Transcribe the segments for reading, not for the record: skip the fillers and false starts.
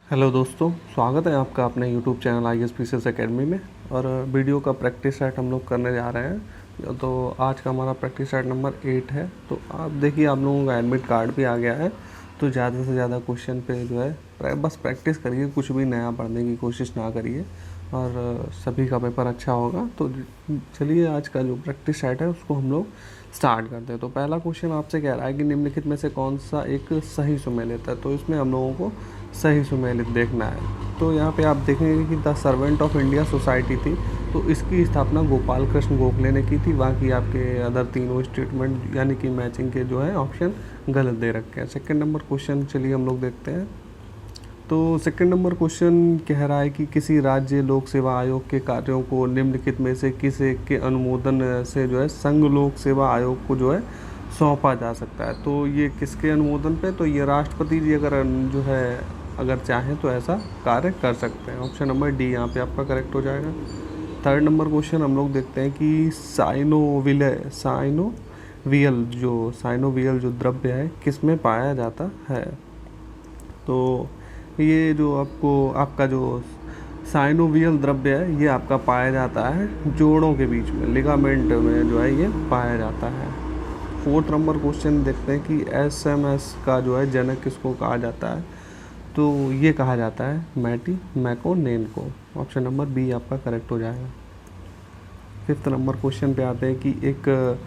Hello दोस्तों, स्वागत है आपका अपने YouTube channel I S P C S academy में। और वीडियो का प्रैक्टिस सेट हम लोग करने जा रहे हैं। तो आज का हमारा प्रैक्टिस सेट नंबर 8 है। तो आप देखिए, आप लोगों का एडमिट कार्ड भी आ गया है। तो ज़्यादा से ज़्यादा क्वेश्चन पे जो है बस प्रैक्टिस करिए, कुछ भी नया पढ़ने की कोशिश ना करिए और सभी का पेपर अच्छा होगा। तो चलिए, आज का जो प्रैक्टिस सेट है उसको हम लोग स्टार्ट करते हैं। तो पहला क्वेश्चन आपसे कह रहा है कि निम्नलिखित में से कौन सा एक सही सुमेलित है। तो इसमें हम लोगों को सही सुमेलित देखना है। तो यहाँ पे आप देखेंगे कि the servant of India society थी, तो इसकी स्थापना गोपाल कृष्ण गोखले ने की थी। बाकी आपके अदर तीनों स्टेटमेंट यानी कि मैचिंग के जो है ऑप्शन गलत दे रखे हैं। सेकंड नंबर क्वेश्चन चलिए हम लोग देखते हैं। तो सेकंड नंबर क्वेश्चन कह रहा है कि किसी राज्य लोक सेवा आयोग के कार्यों को निम्नलिखित में से किस एक के अनुमोदन से जो है संघ लोक सेवा आयोग को जो है सौंपा जा सकता है। तो ये किसके अनुमोदन पे? तो ये राष्ट्रपति जी अगर चाहें तो ऐसा कार्य कर सकते हैं। ऑप्शन नंबर डी यहाँ पे आपका करेक्ट हो जाएगा। थर्ड नंबर क्वेश्चन हम लोग देखते हैं कि साइनोवियल जो द्रव्य है किस में पाया जाता है। तो ये जो आपका जो साइनोवियल द्रव्य है ये आपका पाया जाता है जोड़ों के बीच में, लिगामेंट में जो है ये पाया जाता है। फोर्थ नंबर क्वेश्चन देखते हैं कि एसएमएस का जो है जनक किसको कहा जाता है। तो ये कहा जाता है मैटी मैकोनेन को। ऑप्शन नंबर बी आपका करेक्ट हो जाएगा। फिफ्थ नंबर क्वेश्चन पे आते हैं कि एक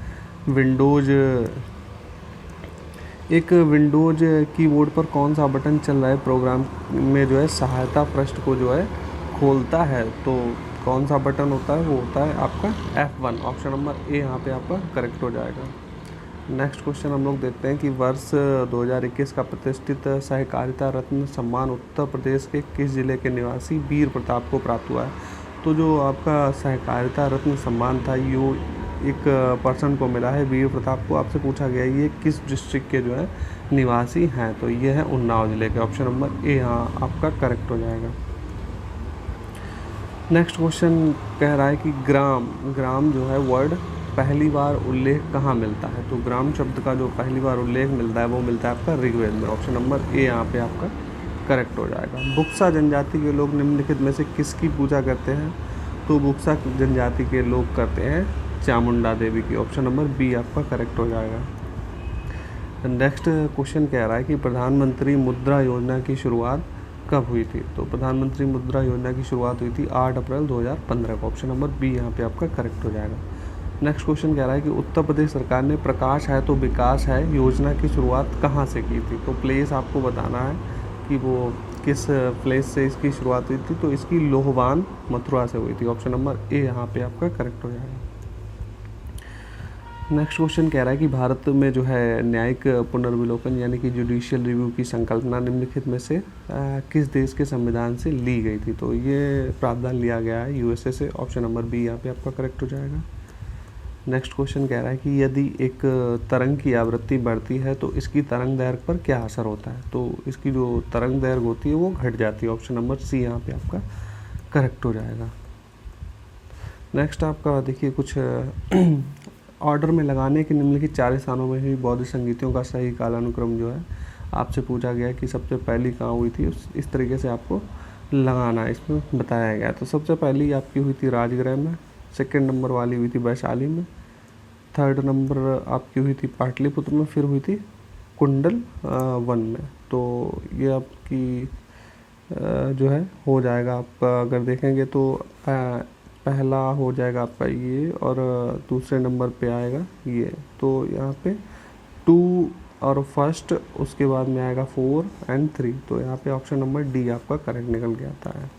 विंडोज कीबोर्ड पर कौन सा बटन चल रहा है प्रोग्राम में जो है सहायता पृष्ठ को जो है खोलता है। तो कौन सा बटन होता है? वो होता है आपका F1। ऑप्शन नंबर ए यहाँ पे आपका करेक्ट हो जाएगा। नेक्स्ट क्वेश्चन हम लोग देखते हैं कि वर्ष 2021 का प्रतिष्ठित सहकारिता रत्न सम्मान उत्तर प्रदेश के किस जिले के निवासी वीर प्रताप को प्राप्त हुआ है। तो जो आपका सहकारिता रत्न सम्मान था यो एक पर्सन को मिला है, वीर प्रताप को। आपसे पूछा गया ये किस डिस्ट्रिक्ट के जो है निवासी हैं। तो ये है उन्नाव जिले के। ऑप्शन नंबर ए यहाँ आपका करेक्ट हो जाएगा। नेक्स्ट क्वेश्चन कह रहा है कि ग्राम जो है वर्ड पहली बार उल्लेख कहाँ मिलता है। तो ग्राम शब्द का जो पहली बार उल्लेख मिलता है वो मिलता है आपका ऋग्वेद में। ऑप्शन नंबर ए यहाँ पे आपका करेक्ट हो जाएगा। बुक्सा जनजाति के लोग निम्नलिखित में से किसकी पूजा करते हैं। तो बुक्सा जनजाति के लोग करते हैं चामुंडा देवी की। ऑप्शन नंबर बी आपका करेक्ट हो जाएगा। नेक्स्ट क्वेश्चन कह रहा है कि प्रधानमंत्री मुद्रा योजना की शुरुआत कब हुई थी। तो प्रधानमंत्री मुद्रा योजना की शुरुआत हुई थी 8 अप्रैल 2015 को। ऑप्शन नंबर बी यहाँ पे आपका करेक्ट हो जाएगा। नेक्स्ट क्वेश्चन कह रहा है कि उत्तर प्रदेश सरकार ने प्रकाश है तो विकास है योजना की शुरुआत कहाँ से की थी। तो प्लेस आपको बताना है कि वो किस प्लेस से इसकी शुरुआत हुई थी। तो इसकी लोहवान मथुरा से हुई थी। ऑप्शन नंबर ए यहाँ पे आपका करेक्ट हो जाएगा। नेक्स्ट क्वेश्चन कह रहा है कि भारत में जो है न्यायिक पुनर्विलोकन यानी कि जुडिशियल रिव्यू की संकल्पना निम्नलिखित में से किस देश के संविधान से ली गई थी। तो ये प्रावधान लिया गया है यूएसए से। ऑप्शन नंबर बी यहाँ पे आपका करेक्ट हो जाएगा। नेक्स्ट क्वेश्चन कह रहा है कि यदि एक तरंग की आवृत्ति बढ़ती है तो इसकी तरंग दैर्घ्य पर क्या असर होता है। तो इसकी जो तरंग दैर्घ्य होती है वो घट जाती है। ऑप्शन नंबर सी यहाँ पे आपका करेक्ट हो जाएगा। नेक्स्ट आपका देखिए कुछ ऑर्डर में लगाने के निम्नलिखित 4 स्थानों में हुई बौद्ध संगीतियों का सही कालानुक्रम जो है आपसे पूछा गया कि सबसे पहली कहाँ हुई थी। इस तरीके से आपको लगाना है, इसमें बताया गया। तो सबसे पहली आपकी हुई थी राजगृह में, सेकंड नंबर वाली हुई थी वैशाली में, थर्ड नंबर आपकी हुई थी पाटलिपुत्र में, फिर हुई थी कुंडल वन में। तो ये आपकी जो है हो जाएगा आपका, अगर देखेंगे तो पहला हो जाएगा आपका ये और दूसरे नंबर पे आएगा ये। तो यहाँ पे 2 और फर्स्ट, उसके बाद में आएगा 4 एंड 3। तो यहाँ पे ऑप्शन नंबर डी आपका करेक्ट निकल के आता है।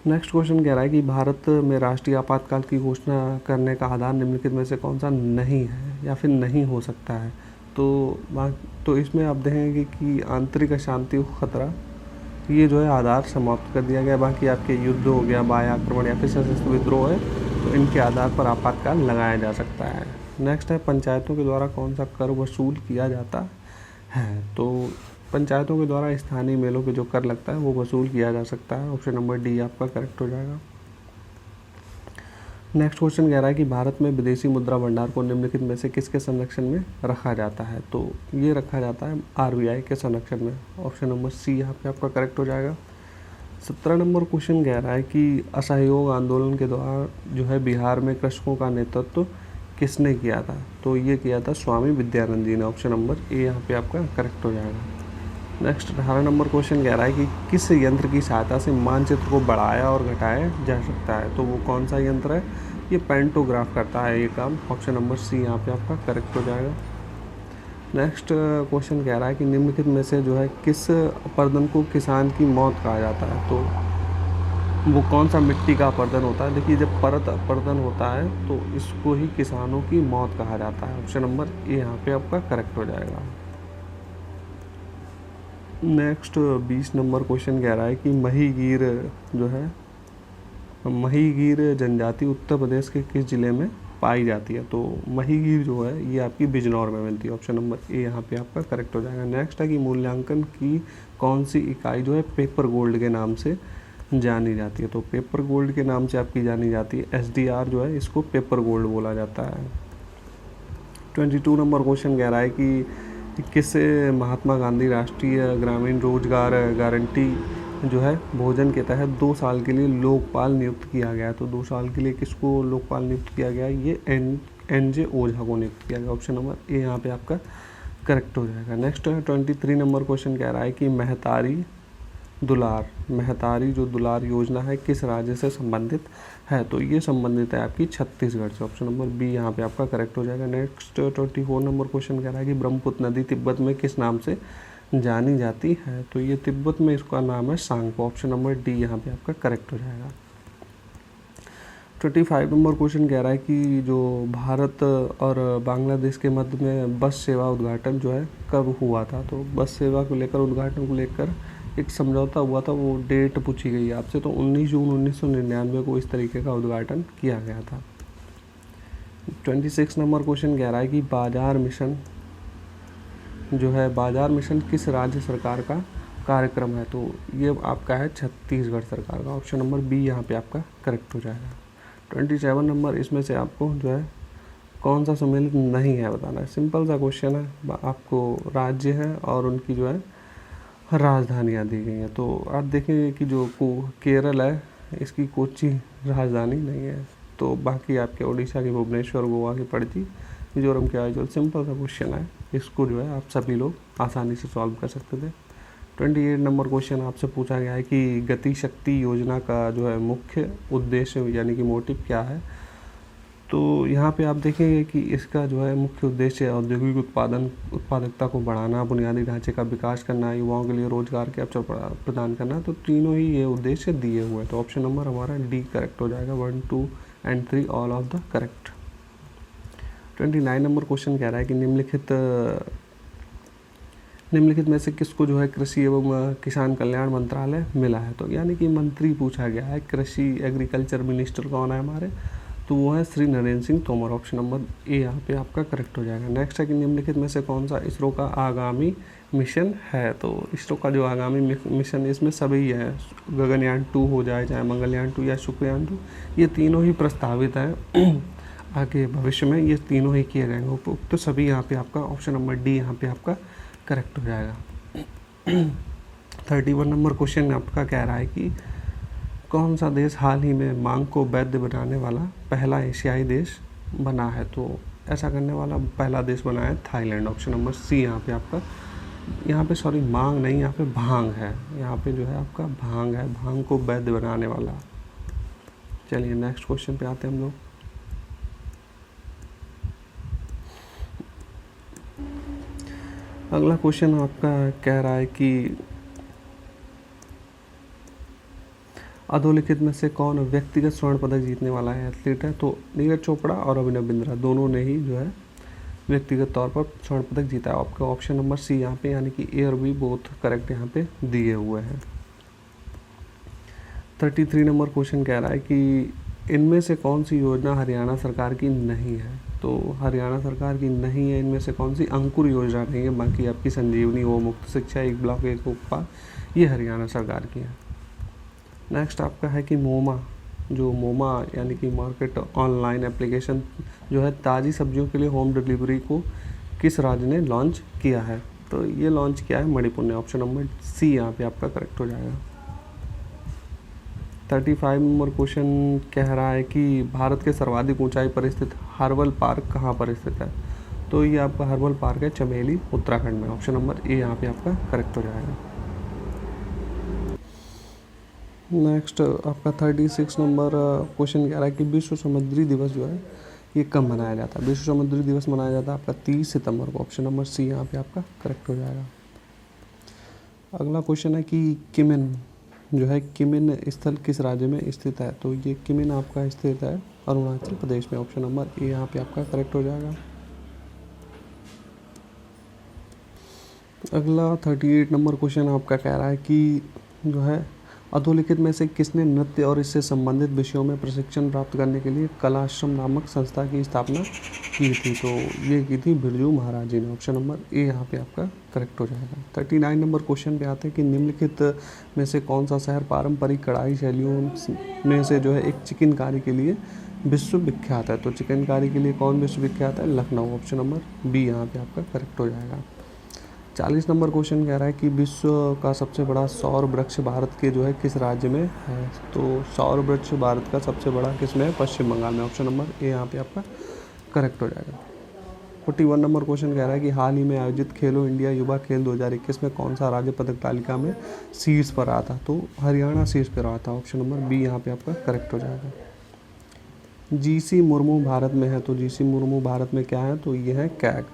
नेक्स्ट क्वेश्चन कह रहा है कि भारत में राष्ट्रीय आपातकाल की घोषणा करने का आधार निम्नलिखित में से कौन सा नहीं है या फिर नहीं हो सकता है। तो इसमें आप देखेंगे कि आंतरिक अशांति व खतरा ये जो है आधार समाप्त कर दिया गया। बाकी आपके युद्ध हो गया, बाह्य आक्रमण या फिर सशस्त्र विद्रोह है, तो इनके आधार पर आपातकाल लगाया जा सकता है। नेक्स्ट है पंचायतों के द्वारा कौन सा कर वसूल किया जाता है। तो पंचायतों के द्वारा स्थानीय मेलों पे जो कर लगता है वो वसूल किया जा सकता है। ऑप्शन नंबर डी आपका करेक्ट हो जाएगा। नेक्स्ट क्वेश्चन कह रहा है कि भारत में विदेशी मुद्रा भंडार को निम्नलिखित में से किसके संरक्षण में रखा जाता है? तो ये रखा जाता है आरबीआई के संरक्षण में। ऑप्शन नंबर सी यहाँ पे आपका करेक्ट हो जाएगा। 17 नंबर क्वेश्चन कह रहा है कि असहयोग आंदोलन के दौरान जो है बिहार में कृषकों का नेतृत्व किसने किया था? तो ये किया था स्वामी विद्यानंद जी ने। ऑप्शन नंबर ए यहाँ पे आपका करेक्ट हो जाएगा। नेक्स्ट 18 नंबर क्वेश्चन कह रहा है कि किस यंत्र की सहायता से मानचित्र को बढ़ाया और घटाया जा सकता है? तो वो कौन सा यंत्र है? ये पेंटोग्राफ करता है ये काम। ऑप्शन नंबर सी यहाँ पे आपका करेक्ट हो जाएगा। नेक्स्ट क्वेश्चन कह रहा है कि निम्नलिखित में से जो है किस अपर्दन को किसान की मौत कहा जाता है? तो वो कौन सा मिट्टी का अपर्दन होता है? देखिए, जब परत अपर्दन होता है तो इसको ही किसानों की मौत कहा जाता है। ऑप्शन नंबर ए यहाँ पे आपका करेक्ट हो जाएगा। नेक्स्ट 20 नंबर क्वेश्चन कह रहा है कि महीगीर जो है महीगीर जनजाति उत्तर प्रदेश के किस ज़िले में पाई जाती है? तो महीगीर जो है ये आपकी बिजनौर में मिलती है। ऑप्शन नंबर ए यहाँ पे आपका करेक्ट हो जाएगा। नेक्स्ट है कि मूल्यांकन की कौन सी इकाई जो है पेपर गोल्ड के नाम से जानी जाती है? तो पेपर गोल्ड के नाम से आपकी जानी जाती है एसडीआर जो है, इसको पेपर गोल्ड बोला जाता है। 22 नंबर क्वेश्चन कह रहा है कि किसे महात्मा गांधी राष्ट्रीय ग्रामीण रोजगार गारंटी जो है भोजन के तहत 2 साल के लिए लोकपाल नियुक्त किया गया है? तो 2 साल के लिए किसको लोकपाल नियुक्त किया गया है? ये एन जे ओझा को नियुक्त किया गया। ऑप्शन नंबर ए यहाँ पे आपका करेक्ट हो जाएगा। नेक्स्ट 23 नंबर क्वेश्चन कह रहा है कि महतारी जो दुलार योजना है किस राज्य से संबंधित है? तो ये संबंधित है आपकी छत्तीसगढ़ से। ऑप्शन नंबर बी यहाँ पे आपका करेक्ट हो जाएगा। नेक्स्ट 24 नंबर क्वेश्चन कह रहा है कि ब्रह्मपुत्र नदी तिब्बत में किस नाम से जानी जाती है? तो ये तिब्बत में इसका नाम है सांगपो। ऑप्शन नंबर डी यहाँ पे आपका करेक्ट हो जाएगा। 25 नंबर क्वेश्चन कह रहा है कि जो भारत और बांग्लादेश के मध्य में बस सेवा उद्घाटन जो है कब हुआ था? तो बस सेवा को लेकर उद्घाटन को लेकर एक समझौता हुआ था, वो डेट पूछी गई है आपसे। तो 19 जून 1999 को इस तरीके का उद्घाटन किया गया था। 26 नंबर क्वेश्चन कह रहा है कि बाजार मिशन किस राज्य सरकार का कार्यक्रम है? तो ये आपका है छत्तीसगढ़ सरकार का। ऑप्शन नंबर बी यहाँ पे आपका करेक्ट हो जाएगा। 27 नंबर, इसमें से आपको जो है कौन सा सम्मिलित नहीं है बताना है। सिंपल सा क्वेश्चन है, आपको राज्य है और उनकी जो है राजधानियाँ दी गई हैं। तो आप देखेंगे कि जो केरल है इसकी कोच्चि राजधानी नहीं है, तो बाकी आपके उड़ीसा की भुवनेश्वर, गोवा की पणजी, मिजोरम के आइजोल। सिंपल सा क्वेश्चन है, इसको जो है आप सभी लोग आसानी से सॉल्व कर सकते थे। 28 नंबर क्वेश्चन आपसे पूछा गया है कि गति शक्ति योजना का जो है मुख्य उद्देश्य यानी कि मोटिव क्या है? तो यहाँ पे आप देखेंगे कि इसका जो है मुख्य उद्देश्य औद्योगिक उत्पादकता को बढ़ाना, बुनियादी ढांचे का विकास करना, युवाओं के लिए रोजगार के अवसर प्रदान करना। तो तीनों ही ये उद्देश्य दिए हुए हैं। तो ऑप्शन नंबर हमारा डी करेक्ट हो जाएगा। 1, 2 and 3 all of the correct. 29 number question कह रहा है कि निम्नलिखित में से किसको जो है कृषि एवं किसान कल्याण मंत्रालय मिला है? तो यानी कि मंत्री पूछा गया है, कृषि एग्रीकल्चर मिनिस्टर कौन है हमारे? तो वो है Shri Narendra Singh Tomar. Option number A यहाँ पे आपका करेक्ट हो जाएगा। नेक्स्ट है कि निम्नलिखित में से कौन सा इसरो का आगामी मिशन है? तो इसरो का जो आगामी मिशन, इसमें सभी है, गगनयान 2 हो जाए, चाहे मंगलयान 2 या शुक्रयान 2, ये तीनों ही प्रस्तावित हैं आगे भविष्य में, ये तीनों ही किए जाएंगे। तो सभी यहाँ पे आपका ऑप्शन नंबर डी यहाँ पे आपका करेक्ट हो जाएगा। 31 नंबर क्वेश्चन आपका कह रहा है कि कौन सा देश हाल ही में मांग को वैध बनाने वाला पहला एशियाई देश बना है? तो ऐसा करने वाला पहला देश बना है थाईलैंड। ऑप्शन नंबर सी यहाँ पे आपका, यहाँ पे सॉरी मांग नहीं, यहाँ पे भांग है, यहाँ पे जो है आपका भांग है, भांग को वैध बनाने वाला। चलिए नेक्स्ट क्वेश्चन पे आते हैं हम लोग। अगला क्वेश्चन आपका कह रहा है कि अधोलिखित में से कौन व्यक्तिगत स्वर्ण पदक जीतने वाला है एथलीट है? तो नीरज चोपड़ा और अभिनव बिंद्रा दोनों ने ही जो है व्यक्तिगत तौर पर स्वर्ण पदक जीता है। आपका ऑप्शन नंबर सी यहाँ पे यानी कि ए और बी बोथ करेक्ट यहाँ पे दिए हुए हैं। 33 नंबर क्वेश्चन कह रहा है कि इनमें से कौन सी योजना हरियाणा सरकार की नहीं है? तो हरियाणा सरकार की नहीं है इनमें से कौन सी? अंकुर योजना नहीं है, बाकी आपकी संजीवनी, वो मुक्त शिक्षा, एक ब्लॉक एक उत्पाद, ये हरियाणा सरकार की है। नेक्स्ट आपका है कि मोमा जो मोमा यानी कि मार्केट ऑनलाइन एप्लीकेशन जो है ताज़ी सब्जियों के लिए होम डिलीवरी को किस राज्य ने लॉन्च किया है? तो ये लॉन्च किया है मणिपुर ने। ऑप्शन नंबर सी यहाँ पे आपका करेक्ट हो जाएगा। 35 नंबर क्वेश्चन कह रहा है कि भारत के सर्वाधिक ऊंचाई पर स्थित हर्बल पार्क कहाँ पर स्थित है? तो ये आपका हर्बल पार्क है चमेली, उत्तराखंड में। ऑप्शन नंबर ए यहाँ पे आपका करेक्ट हो जाएगा। नेक्स्ट आपका 36 नंबर क्वेश्चन कह रहा है कि विश्व समुद्री दिवस जो है ये कब मनाया जाता है? विश्व समुद्री दिवस मनाया जाता है आपका 30 सितंबर को। ऑप्शन नंबर सी यहाँ पे आपका करेक्ट हो जाएगा। अगला क्वेश्चन है कि किमिन जो है, किमिन स्थल किस राज्य में स्थित है? तो ये किमिन आपका स्थित है अरुणाचल प्रदेश में। ऑप्शन नंबर ए यहाँ पे आपका करेक्ट हो जाएगा। अगला 38 नंबर क्वेश्चन आपका कह रहा है कि जो है अधोलिखित में से किसने नृत्य और इससे संबंधित विषयों में प्रशिक्षण प्राप्त करने के लिए कलाश्रम नामक संस्था की स्थापना की थी? तो ये की थी बिरजू महाराज जी ने। ऑप्शन नंबर ए यहाँ पे आपका करेक्ट हो जाएगा। 39 नंबर क्वेश्चन पे आते हैं कि निम्नलिखित में से कौन सा शहर पारंपरिक कढ़ाई शैलियों में से जो है एक चिकनकारी के लिए विश्व विख्यात है? तो चिकनकारी के लिए कौन विश्व विख्यात है? लखनऊ। ऑप्शन नंबर बी यहाँ पे आपका करेक्ट हो जाएगा। 40 नंबर क्वेश्चन कह रहा है कि विश्व का सबसे बड़ा सौर वृक्ष भारत के जो है किस राज्य में है? तो सौर वृक्ष भारत का सबसे बड़ा किस में है? पश्चिम बंगाल में। ऑप्शन नंबर ए यहाँ पे आपका करेक्ट हो जाएगा। 41 नंबर क्वेश्चन कह रहा है कि हाल ही में आयोजित खेलो इंडिया युवा खेल 2021 में कौन सा राज्य पदक तालिका में शीर्ष पर रहा था? तो हरियाणा शीर्ष पर रहा था। ऑप्शन नंबर बी यहाँ पे आपका करेक्ट हो जाएगा। जीसी मुर्मू भारत में है, तो जीसी मुर्मू भारत में क्या है? तो ये है कैग।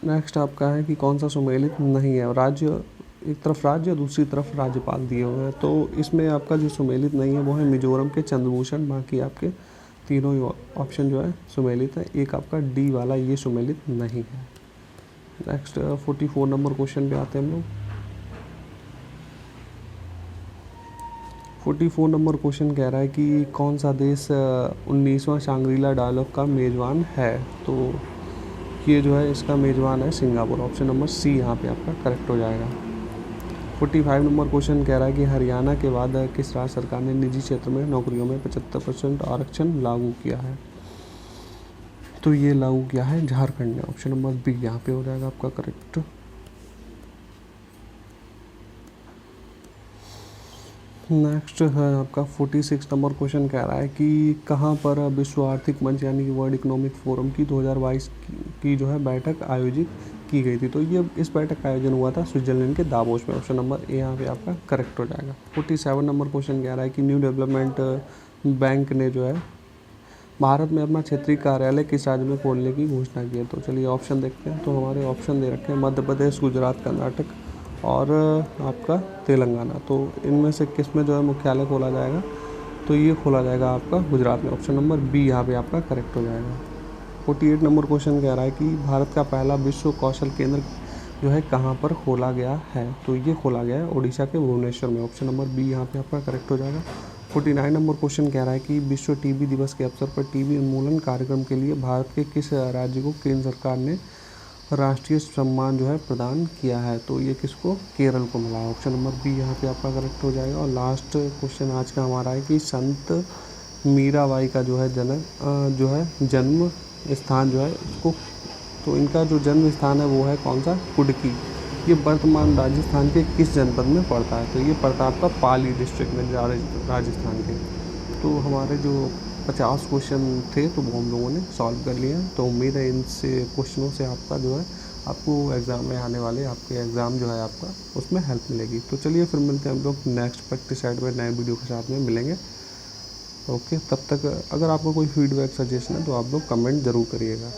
नेक्स्ट आपका है कि कौन सा सुमेलित नहीं है? राज्य, एक तरफ राज्य दूसरी तरफ राज्यपाल दिए हुए हैं, तो इसमें आपका जो सुमेलित नहीं है वो है मिजोरम के चंद्रभूषण। बाकी आपके तीनों ही ऑप्शन जो है सुमेलित है। एक आपका डी वाला ये सुमेलित नहीं है। नेक्स्ट 44 नंबर क्वेश्चन पे आते हैं हम लोग। 44 नंबर क्वेश्चन कह रहा है कि कौन सा देश 19वां शांग्रीला डायलॉग का मेज़बान है? तो ये जो है इसका मेज़बान है सिंगापुर। ऑप्शन नंबर सी यहाँ पे आपका करेक्ट हो जाएगा। 45 नंबर क्वेश्चन कह रहा है कि हरियाणा के बाद किस राज्य सरकार ने निजी क्षेत्र में नौकरियों में 75% आरक्षण लागू किया है? तो ये लागू किया है झारखंड ने। ऑप्शन नंबर बी यहाँ पे हो जाएगा आपका करेक्ट। नेक्स्ट है आपका 46 नंबर क्वेश्चन कह रहा है कि कहाँ पर विश्व आर्थिक मंच यानी कि वर्ल्ड इकोनॉमिक फोरम की 2022 की जो है बैठक आयोजित की गई थी? तो ये इस बैठक का आयोजन हुआ था स्विट्जरलैंड के दावोस में। ऑप्शन नंबर ए यहाँ पे आपका करेक्ट हो जाएगा। 47 नंबर क्वेश्चन कह रहा है कि न्यू डेवलपमेंट बैंक ने जो है भारत में अपना क्षेत्रीय कार्यालय किस राज्य में खोलने की घोषणा की है? तो चलिए ऑप्शन देखते हैं। तो हमारे ऑप्शन दे रखे हैं मध्य प्रदेश, गुजरात, कर्नाटक और आपका तेलंगाना। तो इनमें से किस में जो है मुख्यालय खोला जाएगा? तो ये खोला जाएगा आपका गुजरात में। ऑप्शन नंबर बी यहाँ पे आपका करेक्ट हो जाएगा। 48 नंबर क्वेश्चन कह रहा है कि भारत का पहला विश्व कौशल केंद्र जो है कहाँ पर खोला गया है? तो ये खोला गया है उड़ीसा के भुवनेश्वर में। ऑप्शन नंबर बी यहाँ पे आपका करेक्ट हो जाएगा। 49 नंबर क्वेश्चन कह रहा है कि विश्व टीबी दिवस के अवसर पर टीबी उन्मूलन कार्यक्रम के लिए भारत के किस राज्य को केंद्र सरकार ने राष्ट्रीय सम्मान जो है प्रदान किया है? तो ये किसको? केरल को मिला है। ऑप्शन नंबर बी यहाँ पे आपका करेक्ट हो जाएगा। और लास्ट क्वेश्चन आज का हमारा है कि संत मीराबाई का जो है जन्म स्थान जो है इसको, तो इनका जो जन्म स्थान है वो है कौन सा? कुडकी। ये वर्तमान राजस्थान के किस जनपद में पड़ता है? तो ये पड़ता है आपका पाली डिस्ट्रिक्ट में राजस्थान के। तो हमारे जो 50 क्वेश्चन थे तो वो हम लोगों ने सॉल्व कर लिए हैं। तो उम्मीद है इनसे क्वेश्चनों से आपका जो है आपको एग्ज़ाम में आने वाले आपके एग्ज़ाम जो है आपका उसमें हेल्प मिलेगी। तो चलिए फिर मिलते हैं हम लोग नेक्स्ट प्रैक्टिस साइड में नए वीडियो के साथ में मिलेंगे। ओके, तब तक अगर आपको कोई फीडबैक सजेशन है तो आप लोग कमेंट ज़रूर करिएगा।